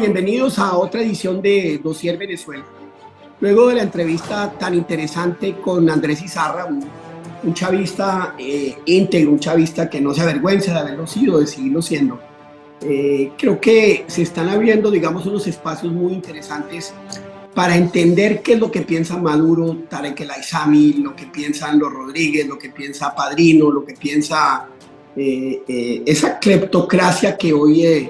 Bienvenidos a otra edición de Dossier Venezuela. Luego de la entrevista tan interesante con Andrés Izarra, un chavista íntegro, un chavista que no se avergüenza de haberlo sido, de seguirlo siendo, creo que se están abriendo, digamos, unos espacios muy interesantes para entender qué es lo que piensa Maduro, Tarek El Aissami, lo que piensan los Rodríguez, lo que piensa Padrino, lo que piensa esa cleptocracia que hoy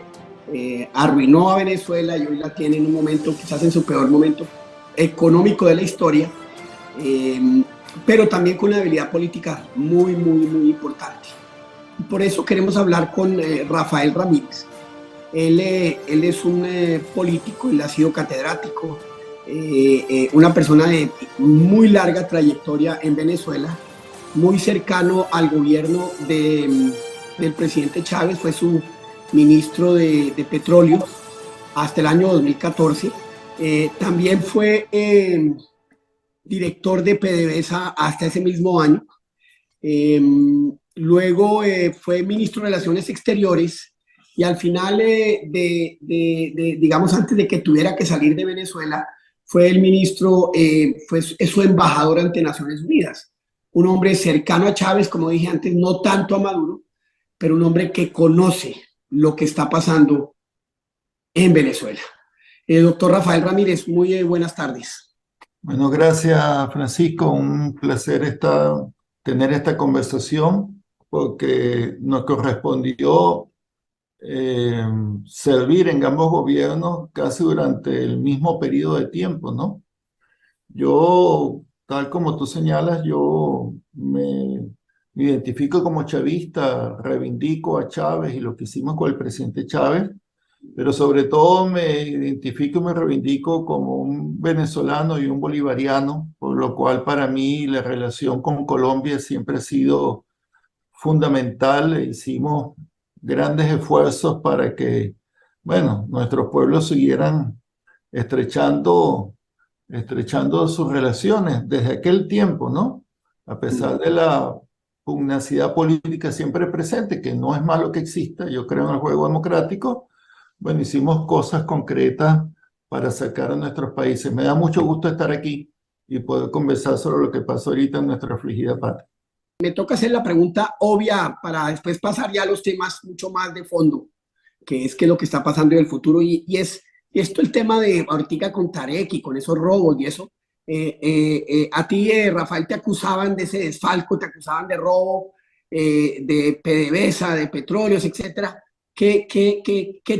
arruinó a Venezuela y hoy la tiene en un momento, quizás en su peor momento económico de la historia, pero también con una habilidad política muy, muy, muy importante. Y por eso queremos hablar con Rafael Ramírez. Él es un político, él ha sido catedrático, una persona de muy larga trayectoria en Venezuela, muy cercano al gobierno del presidente Chávez, fue su ministro de Petróleo hasta el año 2014. También fue director de PDVSA hasta ese mismo año. Luego fue ministro de Relaciones Exteriores y al final, digamos, antes de que tuviera que salir de Venezuela, fue el ministro, fue su embajador ante Naciones Unidas. Un hombre cercano a Chávez, como dije antes, no tanto a Maduro, pero un hombre que conoce lo que está pasando en Venezuela. Doctor Rafael Ramírez, muy buenas tardes. Bueno, gracias Francisco, un placer tener esta conversación porque nos correspondió servir en ambos gobiernos casi durante el mismo periodo de tiempo, ¿no? Yo, tal como tú señalas, yo me identifico como chavista, reivindico a Chávez y lo que hicimos con el presidente Chávez, pero sobre todo me identifico y me reivindico como un venezolano y un bolivariano, por lo cual para mí la relación con Colombia siempre ha sido fundamental. Hicimos grandes esfuerzos para que, bueno, nuestros pueblos siguieran estrechando sus relaciones desde aquel tiempo, ¿no? A pesar de la pugnacidad política siempre presente, que no es malo que exista, yo creo en el juego democrático. Bueno, hicimos cosas concretas para sacar a nuestros países. Me da mucho gusto estar aquí y poder conversar sobre lo que pasa ahorita en nuestra afligida patria. Me toca hacer la pregunta obvia para después pasar ya a los temas mucho más de fondo, que es qué es lo que está pasando en el futuro y es esto el tema de ahorita con Tarek y con esos robos y eso. A ti, Rafael, te acusaban de ese desfalco, te acusaban de robo, de PDVSA, de petróleos, etcétera. ¿Qué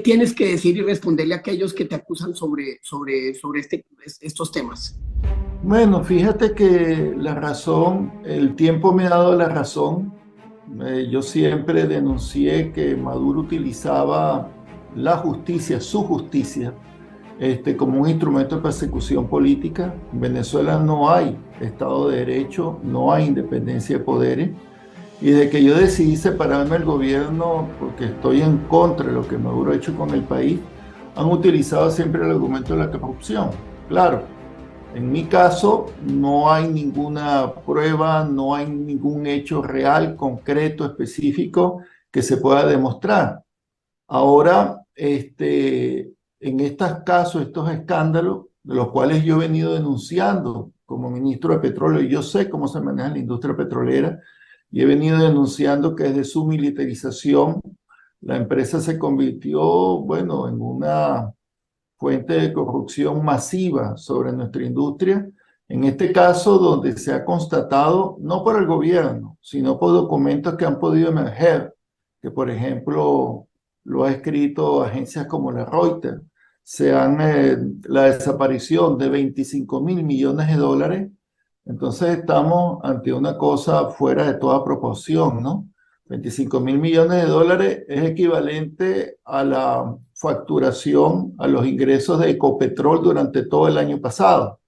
tienes que decir y responderle a aquellos que te acusan sobre estos temas? Bueno, fíjate que la razón, el tiempo me ha dado la razón. Yo siempre denuncié que Maduro utilizaba la justicia, su justicia, como un instrumento de persecución política. En Venezuela no hay Estado de Derecho, no hay independencia de poderes. Y desde que yo decidí separarme del gobierno, porque estoy en contra de lo que Maduro ha hecho con el país, han utilizado siempre el argumento de la corrupción. Claro, en mi caso no hay ninguna prueba, no hay ningún hecho real, concreto, específico que se pueda demostrar. Ahora, en estos casos, estos escándalos, de los cuales yo he venido denunciando como ministro de Petróleo, y yo sé cómo se maneja la industria petrolera, y he venido denunciando que desde su militarización la empresa se convirtió, bueno, en una fuente de corrupción masiva sobre nuestra industria. En este caso, donde se ha constatado, no por el gobierno, sino por documentos que han podido emerger, que por ejemplo lo ha escrito agencias como la Reuters, la desaparición de 25.000 millones de dólares. Entonces estamos ante una cosa fuera de toda proporción, ¿no? 25.000 millones de dólares es equivalente a la facturación, a los ingresos de Ecopetrol durante todo el año pasado.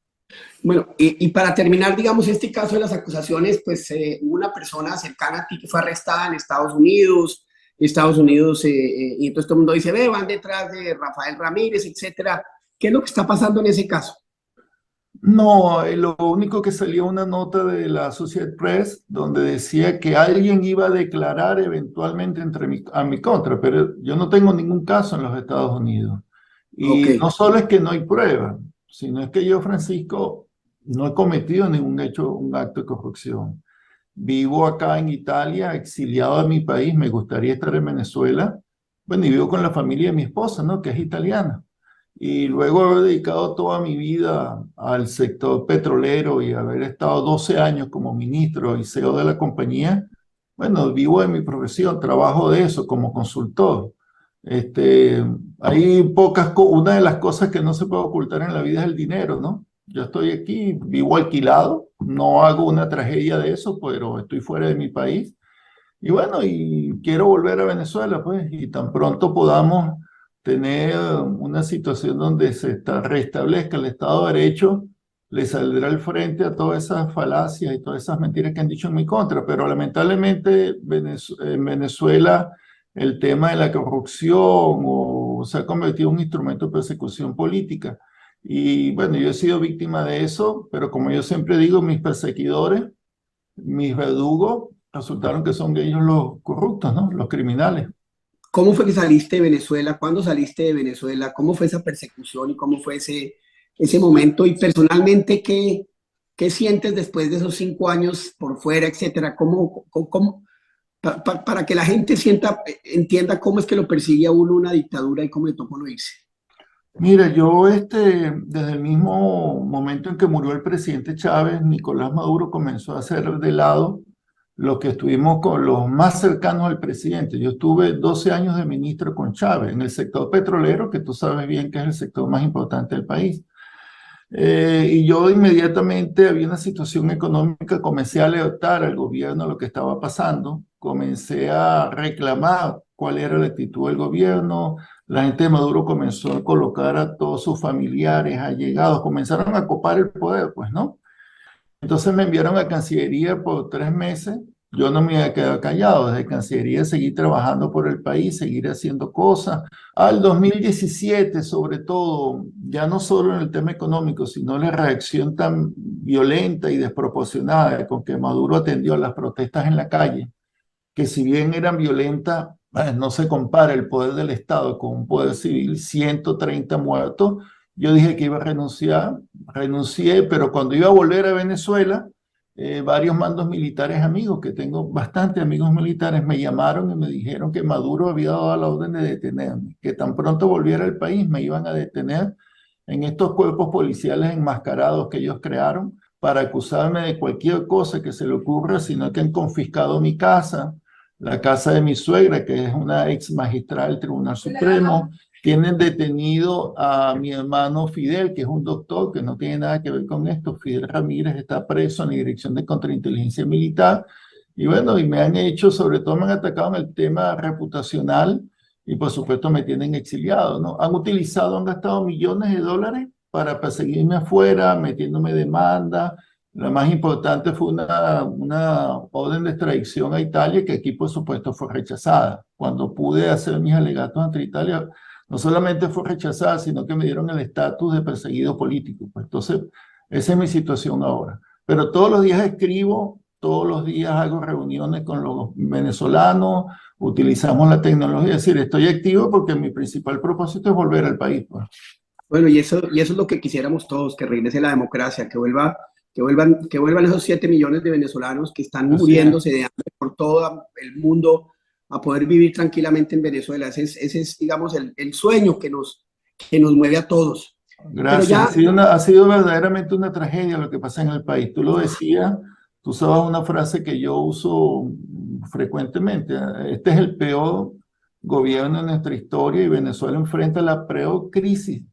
Bueno, y para terminar, digamos, este caso de las acusaciones, pues una persona cercana a ti que fue arrestada en Estados Unidos, y entonces todo el mundo dice, ve, van detrás de Rafael Ramírez, etcétera. ¿Qué es lo que está pasando en ese caso? No, lo único que salió una nota de la Associated Press donde decía que alguien iba a declarar eventualmente a mi contra, pero yo no tengo ningún caso en los Estados Unidos. Ok, Y no solo es que no hay pruebas, sino es que yo, Francisco, no he cometido ningún hecho, un acto de corrupción. Vivo acá en Italia, exiliado de mi país, me gustaría estar en Venezuela. Bueno, y vivo con la familia de mi esposa, ¿no? Que es italiana. Y luego haber dedicado toda mi vida al sector petrolero y haber estado 12 años como ministro y CEO de la compañía, bueno, vivo de mi profesión, trabajo de eso como consultor. Este, hay una de las cosas que no se puede ocultar en la vida es el dinero, ¿no? Yo estoy aquí, vivo alquilado, no hago una tragedia de eso, pero estoy fuera de mi país. Y bueno, y quiero volver a Venezuela, pues, y tan pronto podamos tener una situación donde restablezca el Estado de Derecho, le saldrá al frente a todas esas falacias y todas esas mentiras que han dicho en mi contra. Pero lamentablemente en Venezuela el tema de la corrupción se ha convertido en un instrumento de persecución política. Y bueno, yo he sido víctima de eso, pero como yo siempre digo, mis perseguidores, mis verdugos, resultaron que son ellos los corruptos, ¿no? Los criminales. ¿cómo fue que saliste de Venezuela? ¿Cuándo saliste de Venezuela? ¿Cómo fue esa persecución y cómo fue ese momento? Y personalmente, ¿qué sientes después de esos 5 años por fuera, etcétera? Para que la gente entienda cómo es que lo persigue a uno una dictadura y cómo le tocó no irse? Mira, yo desde el mismo momento en que murió el presidente Chávez, Nicolás Maduro comenzó a hacer de lado lo que estuvimos con los más cercanos al presidente. Yo estuve 12 años de ministro con Chávez en el sector petrolero, que tú sabes bien que es el sector más importante del país. Y yo inmediatamente había una situación económica, comencé a alertar al gobierno lo que estaba pasando, comencé a reclamar cuál era la actitud del gobierno, la gente de Maduro comenzó a colocar a todos sus familiares, allegados, comenzaron a copar el poder, pues, ¿no? Entonces me enviaron a Cancillería por 3 meses. Yo no me iba a quedar callado. Desde Cancillería seguí trabajando por el país, seguir haciendo cosas. Al 2017, sobre todo, ya no solo en el tema económico, sino la reacción tan violenta y desproporcionada con que Maduro atendió a las protestas en la calle, que si bien eran violentas, no se compara el poder del Estado con un poder civil, 130 muertos. Yo dije que iba a renunciar, renuncié, pero cuando iba a volver a Venezuela, varios mandos militares amigos, que tengo bastantes amigos militares, me llamaron y me dijeron que Maduro había dado la orden de detenerme, que tan pronto volviera al país me iban a detener en estos cuerpos policiales enmascarados que ellos crearon para acusarme de cualquier cosa que se le ocurra, sino que han confiscado mi casa, la casa de mi suegra, que es una ex magistrada del Tribunal Supremo. Tienen detenido a mi hermano Fidel, que es un doctor que no tiene nada que ver con esto. Fidel Ramírez está preso en la Dirección de Contrainteligencia Militar. Y bueno, y me han hecho, sobre todo me han atacado en el tema reputacional y por supuesto me tienen exiliado, ¿no? Han gastado millones de dólares para perseguirme afuera, metiéndome demanda. La más importante fue una orden de extradición a Italia que aquí, por supuesto, fue rechazada. Cuando pude hacer mis alegatos ante Italia, no solamente fue rechazada, sino que me dieron el estatus de perseguido político. Pues entonces, esa es mi situación ahora. Pero todos los días escribo, todos los días hago reuniones con los venezolanos, utilizamos la tecnología. Es decir, estoy activo porque mi principal propósito es volver al país, pues. Bueno, y eso es lo que quisiéramos todos, que regrese la democracia, que vuelvan esos 7 millones de venezolanos que están Así es. muriéndose de hambre por todo el mundo a poder vivir tranquilamente en Venezuela. Ese es, digamos, el sueño que nos mueve a todos. Pero Gracias. ya, Ha sido verdaderamente una tragedia lo que pasa en el país. Tú lo decías, tú usabas una frase que yo uso frecuentemente. Este es el peor gobierno de nuestra historia y Venezuela enfrenta la peor crisis,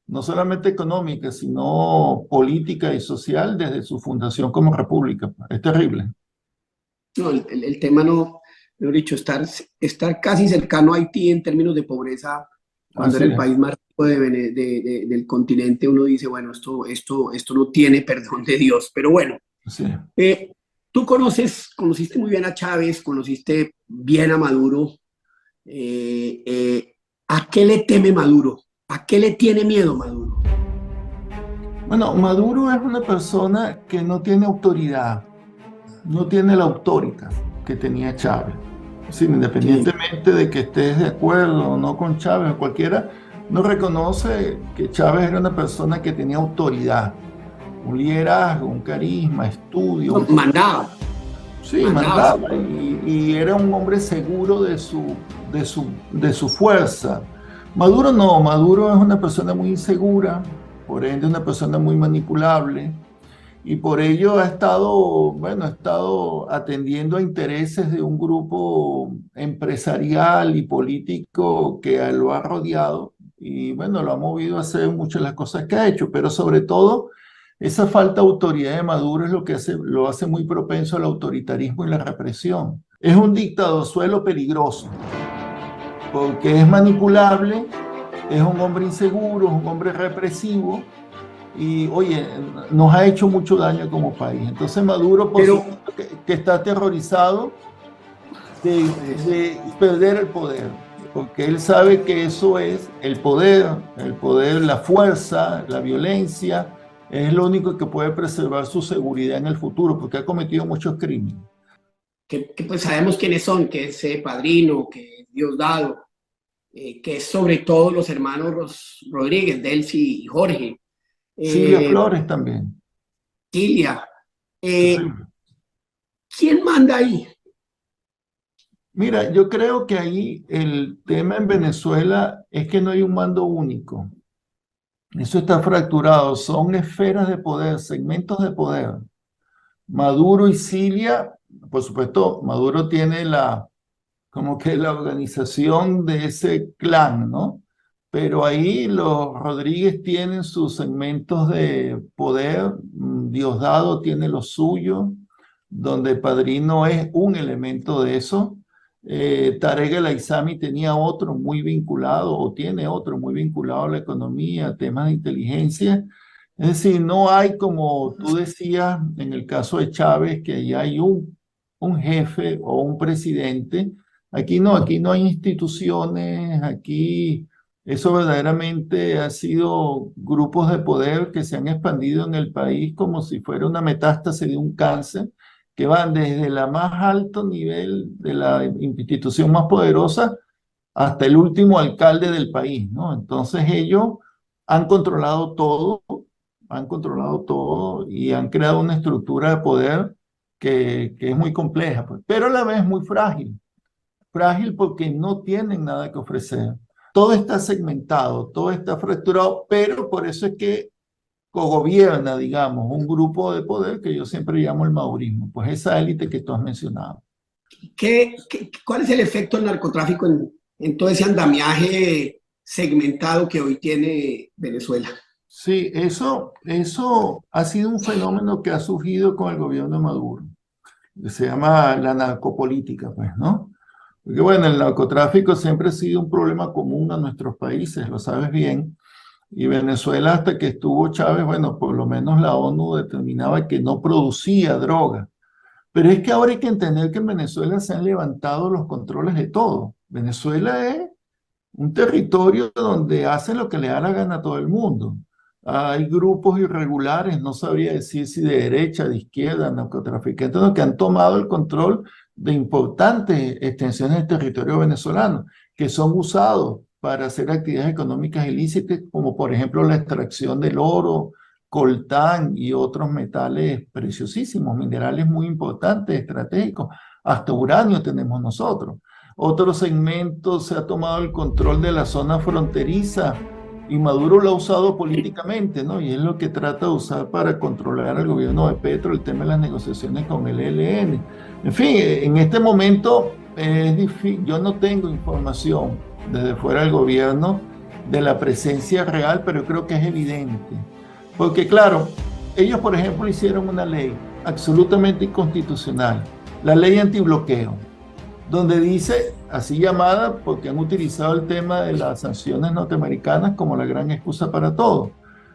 no solamente económica, sino política y social desde su fundación como república. Es terrible. no, el tema no, mejor dicho, estar casi cercano a Haití en términos de pobreza, cuando era Así el es. país más rico del continente, uno dice, bueno, esto no tiene perdón de Dios. Pero bueno, Así es. tú conociste muy bien a Chávez, conociste bien a Maduro. ¿A qué le teme Maduro? ¿A qué le tiene miedo Maduro? Bueno, Maduro es una persona que no tiene autoridad, no tiene la autoridad que tenía Chávez. Es decir, Sí, independientemente de que estés de acuerdo o no con Chávez o cualquiera, no reconoce que Chávez era una persona que tenía autoridad, un liderazgo, un carisma, estudio, No, un mandaba, conocimiento. Sí, mandaba, sí. mandaba y era un hombre seguro de su fuerza. Maduro no, Maduro es una persona muy insegura, por ende una persona muy manipulable y por ello ha estado, bueno, ha estado atendiendo a intereses de un grupo empresarial y político que lo ha rodeado y bueno, lo ha movido a hacer muchas de las cosas que ha hecho, pero sobre todo esa falta de autoridad de Maduro es lo que lo hace muy propenso al autoritarismo y la represión. Es un dictadorzuelo peligroso porque es manipulable, es un hombre inseguro, es un hombre represivo y, oye, nos ha hecho mucho daño como país. Entonces Maduro, por Pero, supuesto, que está aterrorizado de perder el poder, porque él sabe que eso es el poder, la fuerza, la violencia, es lo único que puede preservar su seguridad en el futuro, porque ha cometido muchos crímenes. que pues sabemos quiénes son, que es Padrino, que es Diosdado, que es sobre todo los hermanos Rodríguez, Delcy y Jorge, Silvia eh, Flores también, Tilia. Eh, terrible. ¿Quién manda ahí? Mira, yo creo que ahí el tema en Venezuela es que no hay un mando único. Eso está fracturado, son esferas de poder, segmentos de poder. Maduro y Cilia, por supuesto, Maduro tiene como que la organización de ese clan, ¿no? Pero ahí los Rodríguez tienen sus segmentos de poder, Diosdado tiene lo suyo, donde Padrino es un elemento de eso. Tarek El Aissami tenía otro muy vinculado, o tiene otro muy vinculado a la economía, a temas de inteligencia. Es decir, no hay, como tú decías, en el caso de Chávez, que ahí hay un jefe o un presidente. Aquí no hay instituciones, aquí eso verdaderamente ha sido grupos de poder que se han expandido en el país como si fuera una metástase de un cáncer, que van desde el más alto nivel de la institución más poderosa hasta el último alcalde del país, ¿no? Entonces ellos han controlado todo, han controlado todo y han creado una estructura de poder que es muy compleja, pues, pero a la vez muy frágil. Frágil porque no tienen nada que ofrecer. Todo está segmentado, todo está fracturado, pero por eso es que cogobierna, digamos, un grupo de poder que yo siempre llamo el madurismo, pues esa élite que tú has mencionado. ¿Cuál es el efecto del narcotráfico en todo ese andamiaje segmentado que hoy tiene Venezuela? Sí, eso ha sido un fenómeno que ha surgido con el gobierno de Maduro, que se llama la narcopolítica, pues, ¿no? Porque bueno, el narcotráfico siempre ha sido un problema común a nuestros países, lo sabes bien. Y Venezuela, hasta que estuvo Chávez, bueno, por lo menos la ONU determinaba que no producía droga. Pero es que ahora hay que entender que en Venezuela se han levantado los controles de todo. Venezuela es un territorio donde hacen lo que le da la gana a todo el mundo. Hay grupos irregulares, no sabría decir si de derecha, de izquierda, narcotraficantes, que han tomado el control de importantes extensiones del territorio venezolano, que son usados para hacer actividades económicas ilícitas, como por ejemplo la extracción del oro, coltán y otros metales preciosísimos, minerales muy importantes, estratégicos. Hasta uranio tenemos nosotros. Otro segmento se ha tomado el control de la zona fronteriza y Maduro lo ha usado políticamente, ¿no? Y es lo que trata de usar para controlar al gobierno de Petro, el tema de las negociaciones con el ELN. En fin, en este momento es difícil, yo no tengo información desde fuera del gobierno de la presencia real, pero creo que es evidente. Porque claro, ellos por ejemplo hicieron una ley absolutamente inconstitucional, la ley antibloqueo, donde dice, así llamada, porque han utilizado el tema de las sanciones norteamericanas como la gran excusa para todo.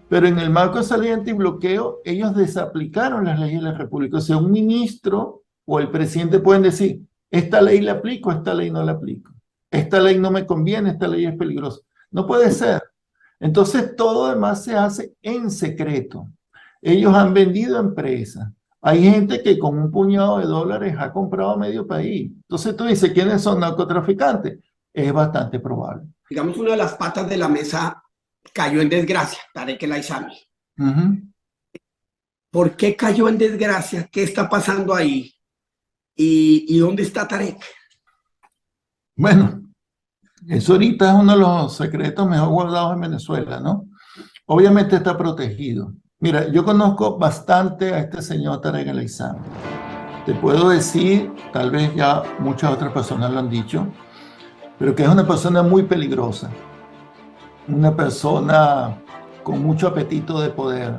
Pero en el marco de esa ley antibloqueo, ellos desaplicaron las leyes de la República. O sea, un ministro o el presidente pueden decir, esta ley la aplico, esta ley no la aplico. Esta ley no me conviene, esta ley es peligrosa. No puede ser. Entonces, todo además se hace en secreto. Ellos han vendido empresas. Hay gente que con un puñado de dólares ha comprado medio país. Entonces tú dices, ¿quiénes son narcotraficantes? Es bastante probable. digamos, una de las patas de la mesa cayó en desgracia, Tarek El Aissami. ¿Por qué cayó en desgracia? ¿Qué está pasando ahí? ¿Y dónde está Tarek? Bueno, eso ahorita es uno de los secretos mejor guardados en Venezuela, ¿no? Obviamente está protegido. Mira, yo conozco bastante a este señor Tarek El Aissami. Te puedo decir, tal vez ya muchas otras personas lo han dicho, pero que es una persona muy peligrosa, una persona con mucho apetito de poder,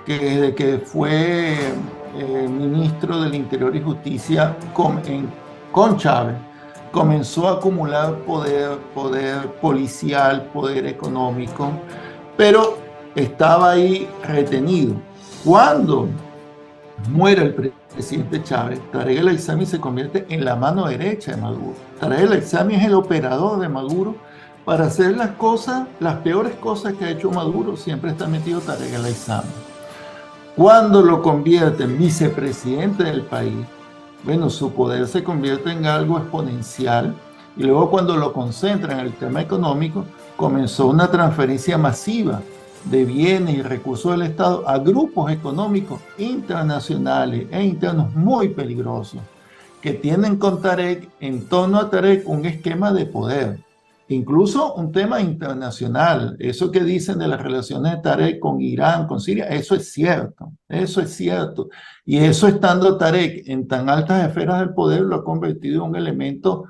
que desde que fue ministro del Interior y Justicia con Chávez, comenzó a acumular poder policial, poder económico, pero estaba ahí retenido. Cuando muere el presidente Chávez, Tarek El Aissami se convierte en la mano derecha de Maduro. Tarek El Aissami es el operador de Maduro para hacer las cosas, las peores cosas que ha hecho Maduro, siempre está metido Tarek El Aissami. Cuando lo convierte en vicepresidente del país, bueno, su poder se convierte en algo exponencial y luego cuando lo concentra en el tema económico, comenzó una transferencia masiva de bienes y recursos del Estado a grupos económicos internacionales e internos muy peligrosos que tienen con Tarek, en torno a Tarek, un esquema de poder. Incluso un tema internacional, eso que dicen de las relaciones de Tarek con Irán, con Siria, eso es cierto, eso es cierto. Y eso estando Tarek en tan altas esferas del poder lo ha convertido en un elemento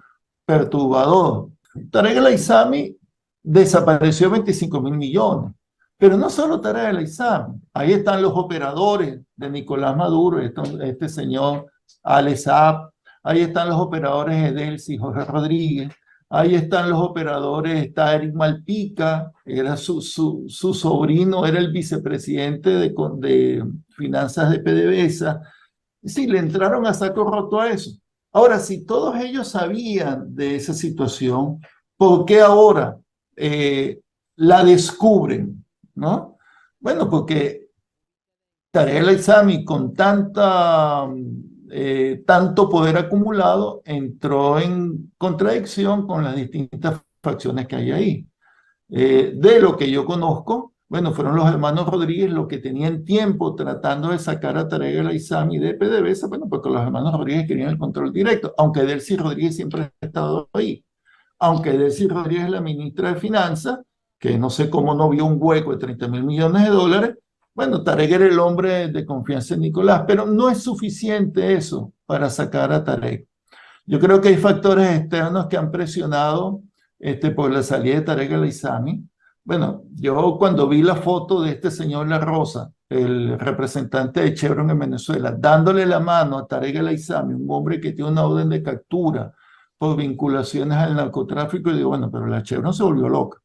perturbador. Tarek El Aissami desapareció 25.000 millones, pero no solo Tarek El Aissami, ahí están los operadores de Nicolás Maduro, este señor Alex Saab, ahí están los operadores Edelsi, Jorge Rodríguez, ahí están los operadores, está Eric Malpica, era su sobrino, era el vicepresidente de finanzas de PDVSA. Sí, le entraron a saco roto a eso. Ahora, si todos ellos sabían de esa situación, ¿por qué ahora la descubren? ¿No? Bueno, porque Tarek El Aissami con tanto poder acumulado entró en contradicción con las distintas facciones que hay ahí. De lo que yo conozco, bueno, fueron los hermanos Rodríguez los que tenían tiempo tratando de sacar a Tarek El Aissami de PDVSA, bueno, porque los hermanos Rodríguez querían el control directo, aunque Delcy Rodríguez siempre ha estado ahí. Aunque Delcy Rodríguez es la ministra de Finanzas, que no sé cómo no vio un hueco de 30.000 millones de dólares, bueno, Tarek era el hombre de confianza de Nicolás, pero no es suficiente eso para sacar a Tarek. Yo creo que hay factores externos que han presionado por la salida de Tarek El Aissami. Bueno, yo cuando vi la foto de este señor La Rosa, el representante de Chevron en Venezuela, dándole la mano a Tarek El Aissami, un hombre que tiene una orden de captura por vinculaciones al narcotráfico, y digo, bueno, pero la Chevron se volvió loca.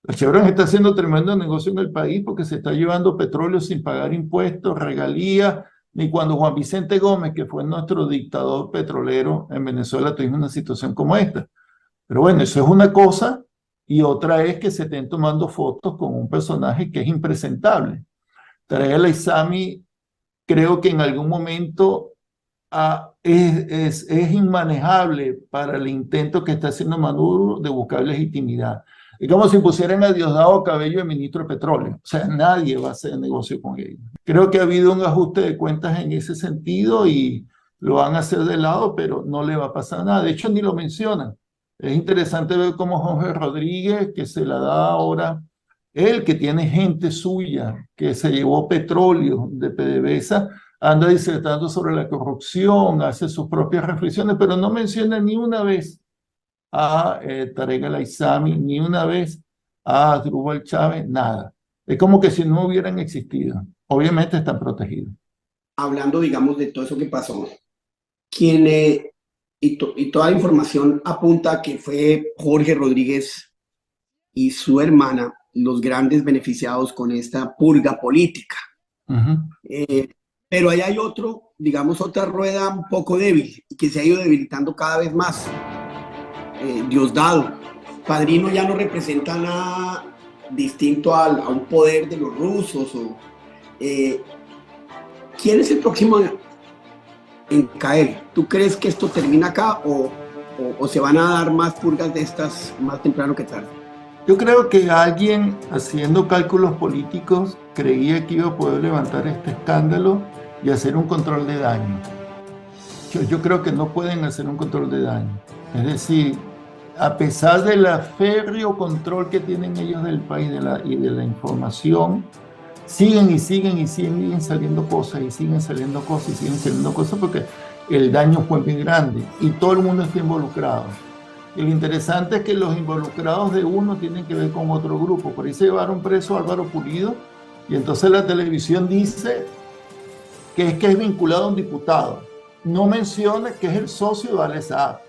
La Chevron está haciendo tremendo negocio en el país porque se está llevando petróleo sin pagar impuestos, regalías, ni cuando Juan Vicente Gómez, que fue nuestro dictador petrolero en Venezuela, tuvimos una situación como esta. Pero bueno, eso es una cosa, y otra es que se estén tomando fotos con un personaje que es impresentable. Tarek El Aissami creo que en algún momento es inmanejable para el intento que está haciendo Maduro de buscar legitimidad. Es como si pusieran a Diosdado Cabello de ministro de Petróleo. O sea, nadie va a hacer negocio con ellos. Creo que ha habido un ajuste de cuentas en ese sentido y lo van a hacer de lado, pero no le va a pasar nada. De hecho, ni lo mencionan. Es interesante ver cómo Jorge Rodríguez, que se la da ahora, él que tiene gente suya, que se llevó petróleo de PDVSA, anda disertando sobre la corrupción, hace sus propias reflexiones, pero no menciona ni una vez a Tarek El Aissami, ni una vez a Asdrúbal Chávez, nada. Es como que si no hubieran existido. Obviamente están protegidos. Hablando, digamos, de todo eso que pasó, quien, y toda la información apunta a que fue Jorge Rodríguez y su hermana los grandes beneficiados con esta purga política. Pero ahí hay otro, digamos, otra rueda un poco débil y que se ha ido debilitando cada vez más. Diosdado. Padrino ya no representa nada distinto a un poder de los rusos. ¿Quién es el próximo en caer? ¿Tú crees que esto termina acá o o se van a dar más purgas de estas más temprano que tarde? Yo creo que alguien haciendo cálculos políticos creía que iba a poder levantar este escándalo y hacer un control de daño. Yo creo que no pueden hacer un control de daño. Es decir, a pesar del férreo control que tienen ellos del país y de la información, siguen y siguen y siguen saliendo cosas y siguen saliendo cosas y siguen saliendo cosas porque el daño fue muy grande y todo el mundo está involucrado. Y lo interesante es que los involucrados de uno tienen que ver con otro grupo. Por ahí se llevaron preso a Álvaro Pulido y entonces la televisión dice que es vinculado a un diputado. No menciona que es el socio de Alex Saab.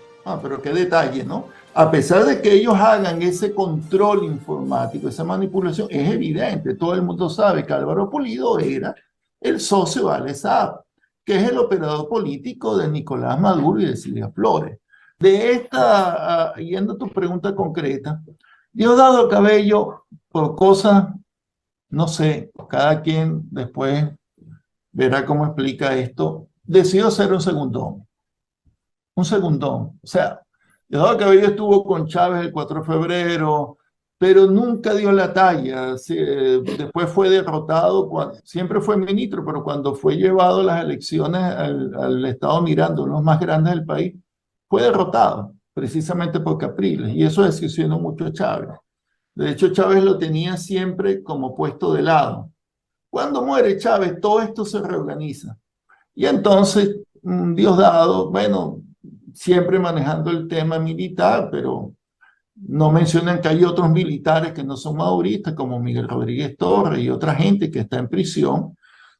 Pero qué detalle, ¿no? A pesar de que ellos hagan ese control informático, esa manipulación, es evidente, todo el mundo sabe que Álvaro Pulido era el socio de Alex Saab, que es el operador político de Nicolás Maduro y de Silvia Flores. De esta, yendo a tu pregunta concreta, Diosdado Cabello, por cosas, no sé, cada quien después verá cómo explica esto, decidió ser un segundón. Un segundón. O sea, Diosdado Cabello estuvo con Chávez el 4 de febrero, pero nunca dio la talla. Después fue derrotado, siempre fue ministro, pero cuando fue llevado a las elecciones al Estado Miranda, uno de los más grandes del país, fue derrotado, precisamente por Capriles, y eso decepcionó mucho a Chávez. De hecho, Chávez lo tenía siempre como puesto de lado. Cuando muere Chávez, todo esto se reorganiza. Y entonces, Diosdado, bueno, siempre manejando el tema militar, pero no mencionan que hay otros militares que no son maduristas, como Miguel Rodríguez Torres y otra gente que está en prisión.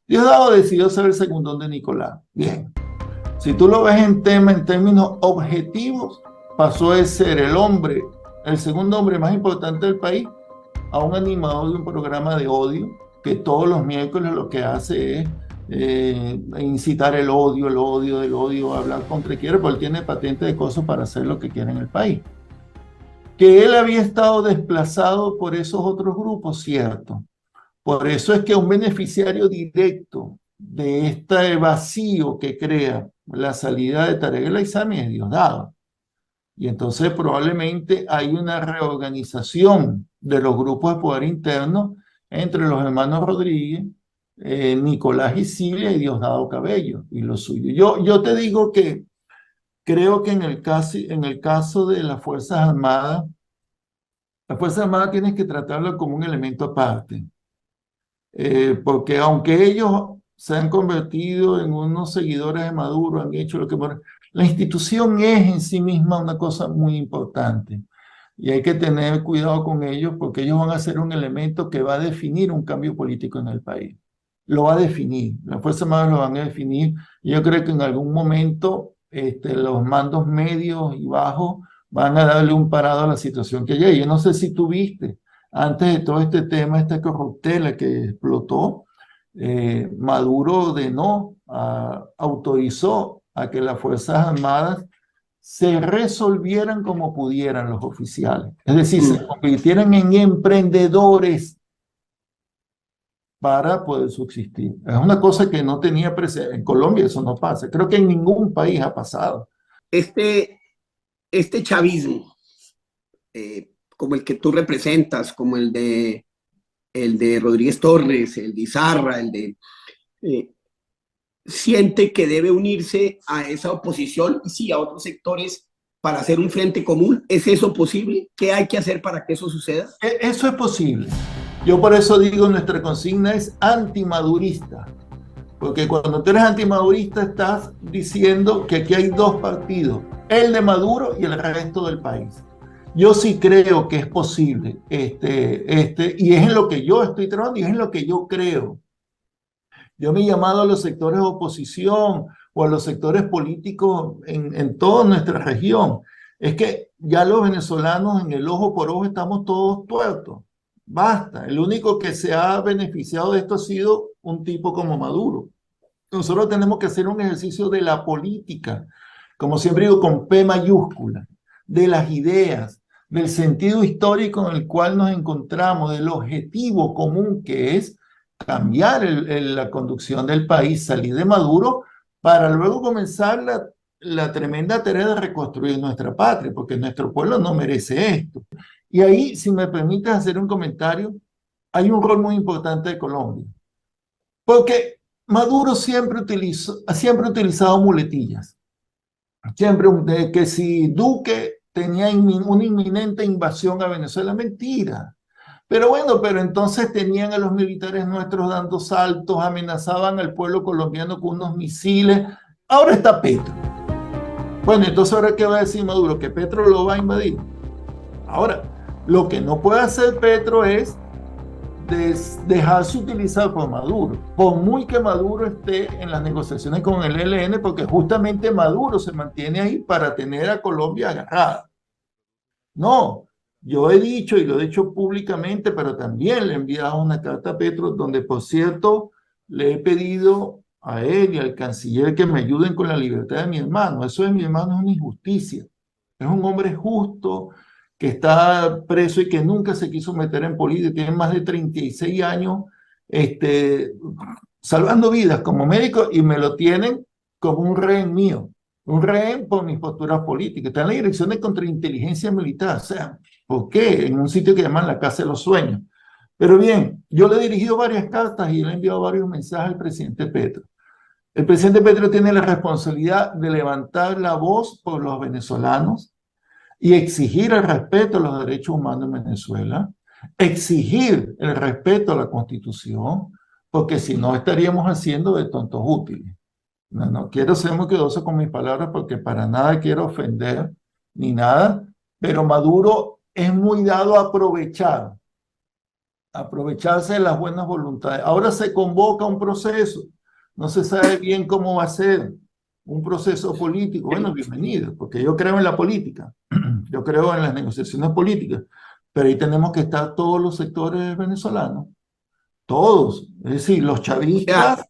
Diosdado decidió ser el segundón de Nicolás. Bien. Si tú lo ves en términos objetivos, pasó de ser el segundo hombre más importante del país, a un animador de un programa de odio que todos los miércoles lo que hace es incitar el odio, hablar contra quiere, porque él tiene patente de cosas para hacer lo que quiere en el país. Que él había estado desplazado por esos otros grupos, cierto. Por eso es que un beneficiario directo de este vacío que crea la salida de Tarek El Aissami es Diosdado. Y entonces probablemente hay una reorganización de los grupos de poder interno entre los hermanos Rodríguez, Nicolás y Silvia y Diosdado Cabello y lo suyo. Yo te digo que creo que en el caso de las Fuerzas Armadas tienes que tratarlo como un elemento aparte. Porque aunque ellos se han convertido en unos seguidores de Maduro, han hecho lo que... La institución es en sí misma una cosa muy importante y hay que tener cuidado con ellos porque ellos van a ser un elemento que va a definir un cambio político en el país. Lo va a definir, las Fuerzas Armadas lo van a definir. Yo creo que en algún momento los mandos medios y bajos van a darle un parado a la situación que hay. Yo no sé si tú viste antes de todo este tema, esta corruptela que explotó, Maduro autorizó a que las Fuerzas Armadas se resolvieran como pudieran los oficiales. Es decir, se convirtieran en emprendedores para poder subsistir. Es una cosa que no tenía precedente. En Colombia eso no pasa. Creo que en ningún país ha pasado. Este chavismo, como el que tú representas, como el de Rodríguez Torres, el de Izarra, siente que debe unirse a esa oposición y sí a otros sectores para hacer un frente común. ¿Es eso posible? ¿Qué hay que hacer para que eso suceda? Eso es posible. Yo por eso digo, nuestra consigna es antimadurista. Porque cuando tú eres antimadurista estás diciendo que aquí hay dos partidos, el de Maduro y el resto del país. Yo sí creo que es posible, y es en lo que yo estoy trabajando y es en lo que yo creo. Yo me he llamado a los sectores de oposición o a los sectores políticos en toda nuestra región. Es que ya los venezolanos en el ojo por ojo estamos todos tuertos. Basta. El único que se ha beneficiado de esto ha sido un tipo como Maduro. Nosotros tenemos que hacer un ejercicio de la política, como siempre digo, con P mayúscula, de las ideas, del sentido histórico en el cual nos encontramos, del objetivo común que es cambiar la conducción del país, salir de Maduro, para luego comenzar la tremenda tarea de reconstruir nuestra patria, porque nuestro pueblo no merece esto. Y ahí, si me permites hacer un comentario, hay un rol muy importante de Colombia, porque Maduro siempre ha utilizado muletillas. Siempre que si Duque tenía una inminente invasión a Venezuela, mentira. Pero bueno, pero entonces tenían a los militares nuestros dando saltos, amenazaban al pueblo colombiano con unos misiles. Ahora está Petro. Bueno, entonces ahora qué va a decir Maduro, que Petro lo va a invadir. Ahora, lo que no puede hacer Petro es dejarse utilizar por Maduro, por muy que Maduro esté en las negociaciones con el ELN, porque justamente Maduro se mantiene ahí para tener a Colombia agarrada. No, yo he dicho y lo he dicho públicamente, pero también le he enviado una carta a Petro, donde por cierto le he pedido a él y al canciller que me ayuden con la libertad de mi hermano. Eso de mi hermano es una injusticia. Es un hombre justo que está preso y que nunca se quiso meter en política, tiene más de 36 años salvando vidas como médico y me lo tienen como un rehén mío. Un rehén por mis posturas políticas. Está en la dirección de contrainteligencia militar. O sea, ¿por qué? En un sitio que llaman la Casa de los Sueños. Pero bien, yo le he dirigido varias cartas y le he enviado varios mensajes al presidente Petro. El presidente Petro tiene la responsabilidad de levantar la voz por los venezolanos y exigir el respeto a los derechos humanos en Venezuela, exigir el respeto a la Constitución, porque si no estaríamos haciendo de tontos útiles. No quiero ser muy cuidadoso con mis palabras porque para nada quiero ofender ni nada, pero Maduro es muy dado a aprovecharse de las buenas voluntades. Ahora se convoca un proceso, no se sabe bien cómo va a ser un proceso político. Bueno, bienvenido, porque yo creo en la política, yo creo en las negociaciones políticas, pero ahí tenemos que estar todos los sectores venezolanos, todos, es decir, los chavistas,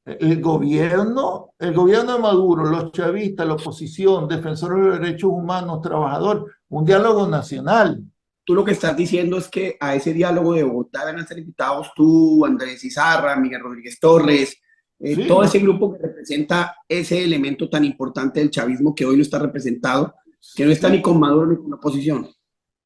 el gobierno de Maduro, los chavistas, la oposición, defensores de derechos humanos, trabajadores, un diálogo nacional. Tú lo que estás diciendo es que a ese diálogo de Bogotá van a ser invitados tú, Andrés Izarra, Miguel Rodríguez Torres, Sí, todo no, ese grupo que representa ese elemento tan importante del chavismo que hoy no está representado, que no está ni sí, con Maduro ni con la oposición.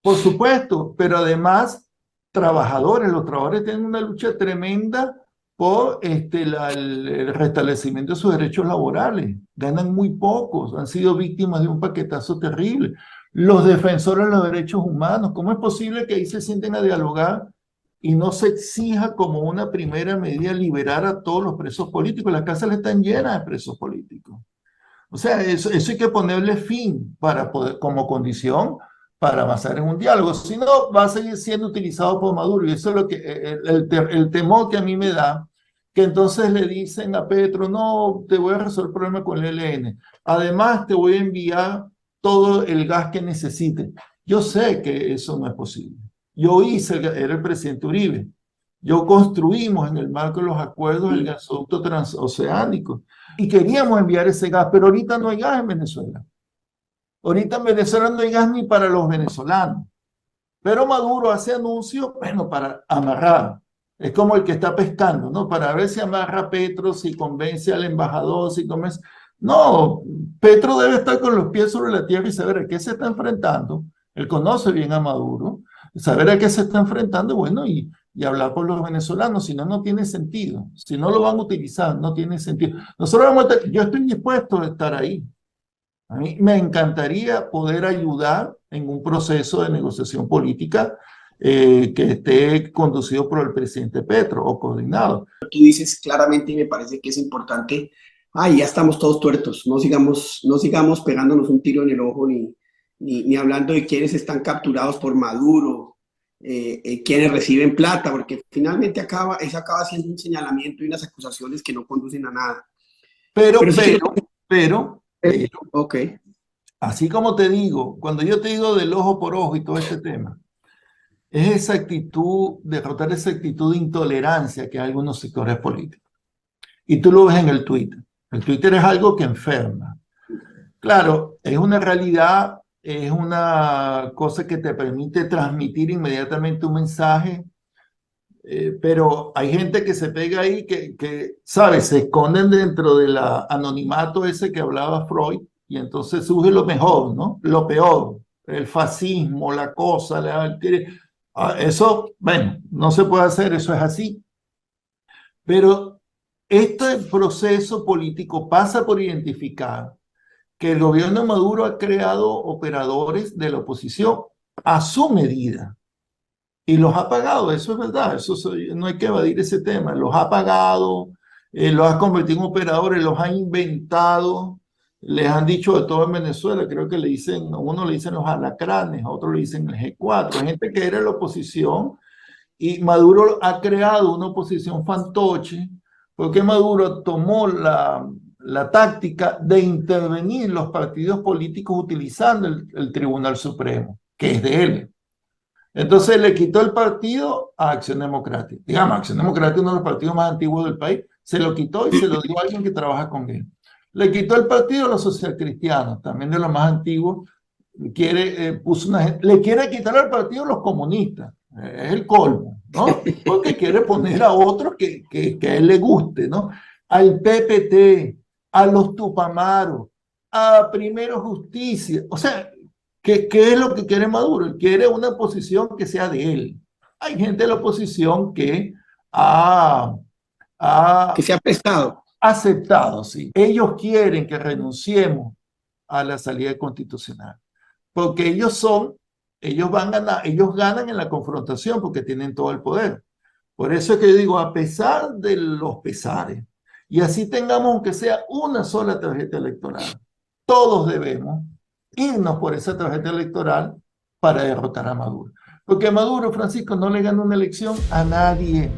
por supuesto, pero además los trabajadores tienen una lucha tremenda por el restablecimiento de sus derechos laborales. Ganan muy pocos, han sido víctimas de un paquetazo terrible. Los defensores de los derechos humanos, ¿cómo es posible que ahí se sienten a dialogar y no se exija como una primera medida liberar a todos los presos políticos? Las cárceles están llenas de presos políticos. O sea, eso hay que ponerle fin para poder, como condición para avanzar en un diálogo. Si no, va a seguir siendo utilizado por Maduro. Y eso es lo que, el temor que a mí me da, que entonces le dicen a Petro, no, te voy a resolver el problema con el ELN. Además, te voy a enviar todo el gas que necesites. Yo sé que eso no es posible. Era el presidente Uribe. Yo construimos en el marco de los acuerdos el gasoducto transoceánico y queríamos enviar ese gas, pero ahorita no hay gas en Venezuela. Ahorita en Venezuela no hay gas ni para los venezolanos. Pero Maduro hace anuncios, bueno, para amarrar. Es como el que está pescando, ¿no? Para ver si amarra a Petro, si convence al embajador, si convence. No, Petro debe estar con los pies sobre la tierra y saber a qué se está enfrentando. Él conoce bien a Maduro, saber a qué se está enfrentando, bueno, y hablar por los venezolanos, si no, no tiene sentido. Si no lo van a utilizar, no tiene sentido. Yo estoy dispuesto a estar ahí. A mí me encantaría poder ayudar en un proceso de negociación política que esté conducido por el presidente Petro o coordinado. Tú dices claramente y me parece que es importante, ay, ya estamos todos tuertos, no sigamos pegándonos un tiro en el ojo ni hablando de quiénes están capturados por Maduro, quiénes reciben plata, porque finalmente eso acaba siendo un señalamiento y unas acusaciones que no conducen a nada. Pero, Pero sí quiero... pero, pero, pero, Ok. así como te digo, cuando yo te digo del ojo por ojo y todo este tema, es esa actitud, derrotar esa actitud de intolerancia que hay algunos sectores políticos. Y tú lo ves en el Twitter. El Twitter es algo que enferma. Claro, es una realidad, es una cosa que te permite transmitir inmediatamente un mensaje, pero hay gente que se pega ahí ¿sabes? Se esconden dentro del anonimato ese que hablaba Freud y entonces surge lo mejor, ¿no? Lo peor, el fascismo, la cosa, eso, bueno, no se puede hacer, eso es así. Pero este proceso político pasa por identificar que el gobierno de Maduro ha creado operadores de la oposición a su medida y los ha pagado, eso es verdad, no hay que evadir ese tema, los ha pagado, los ha convertido en operadores, los ha inventado, les han dicho de todo en Venezuela, creo que le dicen, a uno le dicen los alacranes, a otro le dicen el G4, gente que era la oposición, y Maduro ha creado una oposición fantoche, porque Maduro tomó la táctica de intervenir los partidos políticos utilizando el Tribunal Supremo, que es de él. Entonces le quitó el partido a Acción Democrática. Digamos, Acción Democrática es uno de los partidos más antiguos del país. Se lo quitó y se lo dio a alguien que trabaja con él. Le quitó el partido a los socialcristianos, también de los más antiguos. Le quiere quitar el partido a los comunistas. Es el colmo, ¿no? Porque quiere poner a otros que a él le guste, ¿no? Al PPT, a los Tupamaros, a Primero Justicia. O sea, ¿qué es lo que quiere Maduro? Él quiere una oposición que sea de él. Hay gente de la oposición que que se ha prestado. aceptado, sí. Ellos quieren que renunciemos a la salida constitucional, porque ellos ganan en la confrontación porque tienen todo el poder. Por eso es que yo digo, a pesar de los pesares, y así tengamos aunque sea una sola tarjeta electoral, todos debemos irnos por esa tarjeta electoral para derrotar a Maduro. Porque Maduro, Francisco, no le gana una elección a nadie.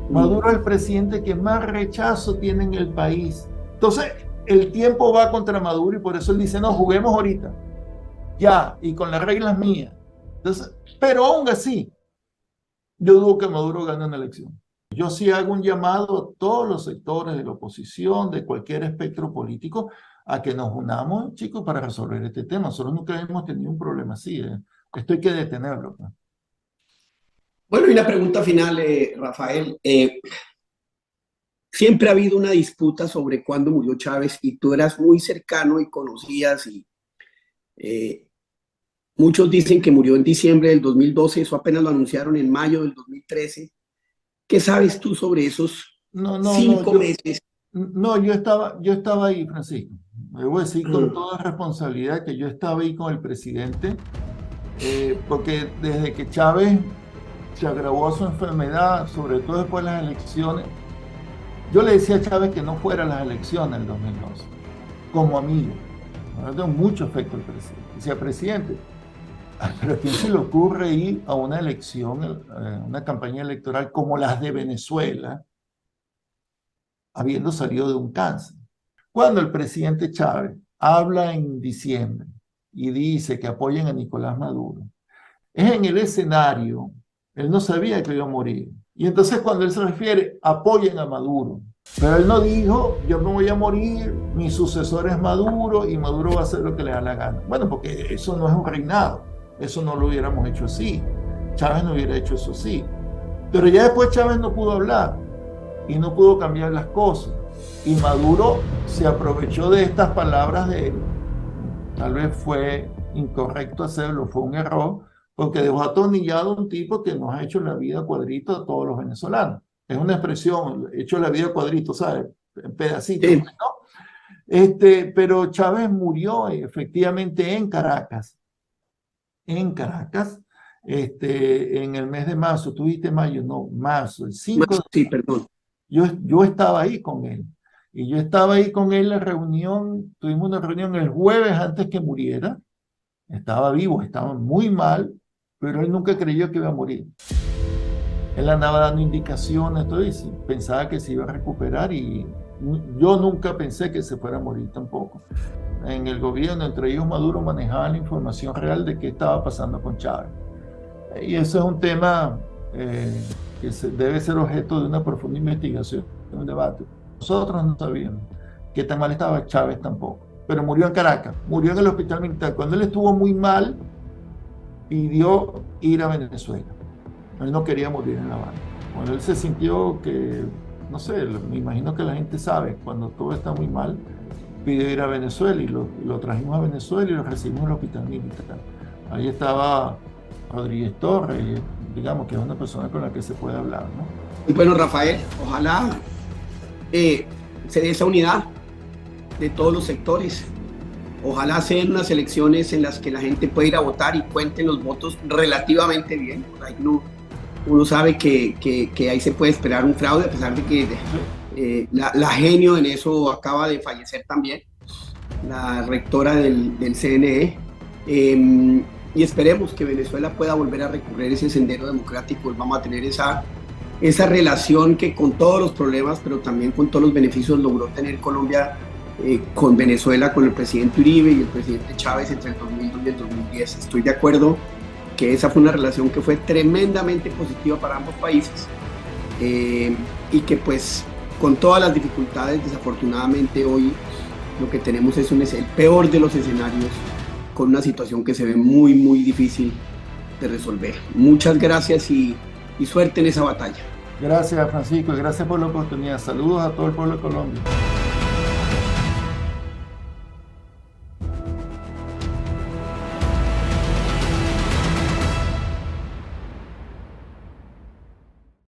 Maduro es el presidente que más rechazo tiene en el país. Entonces, el tiempo va contra Maduro y por eso él dice, no, juguemos ahorita. Ya, y con las reglas mías. Entonces, pero aún así, yo dudo que Maduro gane una elección. Yo sí hago un llamado a todos los sectores de la oposición, de cualquier espectro político, a que nos unamos, chicos, para resolver este tema. Nosotros nunca hemos tenido un problema así. Esto hay que detenerlo. ¿No? Bueno, y una pregunta final, Rafael. Siempre ha habido una disputa sobre cuándo murió Chávez y tú eras muy cercano y conocías y eh, muchos dicen que murió en diciembre del 2012, eso apenas lo anunciaron en mayo del 2013. ¿Qué sabes tú sobre esos cinco meses? No, yo estaba ahí, Francisco. Me voy a decir con toda responsabilidad que yo estaba ahí con el presidente, porque desde que Chávez se agravó su enfermedad, sobre todo después de las elecciones, yo le decía a Chávez que no fuera a las elecciones del 2012, como amigo. Me dio mucho afecto al presidente. Decía, presidente, pero ¿a quién se le ocurre ir a una elección, una campaña electoral como las de Venezuela, habiendo salido de un cáncer? Cuando el presidente Chávez habla en diciembre y dice que apoyen a Nicolás Maduro, es en el escenario, él no sabía que iba a morir. Y entonces cuando él se refiere, apoyen a Maduro. Pero él no dijo, yo me voy a morir, mi sucesor es Maduro y Maduro va a hacer lo que le da la gana. Bueno, porque eso no es un reinado, eso no lo hubiéramos hecho así. Chávez no hubiera hecho eso así. Pero ya después Chávez no pudo hablar y no pudo cambiar las cosas. Y Maduro se aprovechó de estas palabras de él. Tal vez fue incorrecto hacerlo, fue un error, porque dejó atornillado a un tipo que nos ha hecho la vida cuadrito a todos los venezolanos. Es una expresión, hecho la vida cuadrito, ¿sabes? En pedacitos, sí. ¿No? Pero Chávez murió efectivamente en Caracas. En Caracas, en el mes de marzo. ¿Tú dijiste mayo? No, marzo, el 5 de... Sí, perdón. Yo estaba ahí con él. Y yo estaba ahí con él en la reunión, tuvimos una reunión el jueves antes que muriera. Estaba vivo, estaba muy mal, pero él nunca creyó que iba a morir. Él andaba dando indicaciones, todo, y pensaba que se iba a recuperar y yo nunca pensé que se fuera a morir tampoco. En el gobierno, entre ellos Maduro, manejaba la información real de qué estaba pasando con Chávez. Y eso es un tema que debe ser objeto de una profunda investigación, un debate. Nosotros no sabíamos qué tan mal estaba Chávez tampoco, pero murió en Caracas, murió en el hospital militar. Cuando él estuvo muy mal, pidió ir a Venezuela. Él no quería morir en La Habana. Cuando él se sintió que, no sé, me imagino que la gente sabe, cuando todo está muy mal, pidió ir a Venezuela y lo trajimos a Venezuela y lo recibimos en el hospital militar. Ahí estaba Rodríguez Torres, digamos que es una persona con la que se puede hablar, ¿no? Bueno, Rafael, ojalá se dé esa unidad de todos los sectores. Ojalá sean unas elecciones en las que la gente pueda ir a votar y cuenten los votos relativamente bien. Ahí uno sabe que ahí se puede esperar un fraude, a pesar de que la genio en eso acaba de fallecer también, la rectora del CNE. Y esperemos que Venezuela pueda volver a recorrer ese sendero democrático. Vamos a tener esa relación que con todos los problemas, pero también con todos los beneficios logró tener Colombia con Venezuela, con el presidente Uribe y el presidente Chávez entre el 2002 y el 2010. Estoy de acuerdo que esa fue una relación que fue tremendamente positiva para ambos países y que pues con todas las dificultades, desafortunadamente hoy lo que tenemos es el peor de los escenarios, con una situación que se ve muy, muy difícil de resolver. Muchas gracias y suerte en esa batalla. Gracias, Francisco, y gracias por la oportunidad. Saludos a todo el pueblo de Colombia.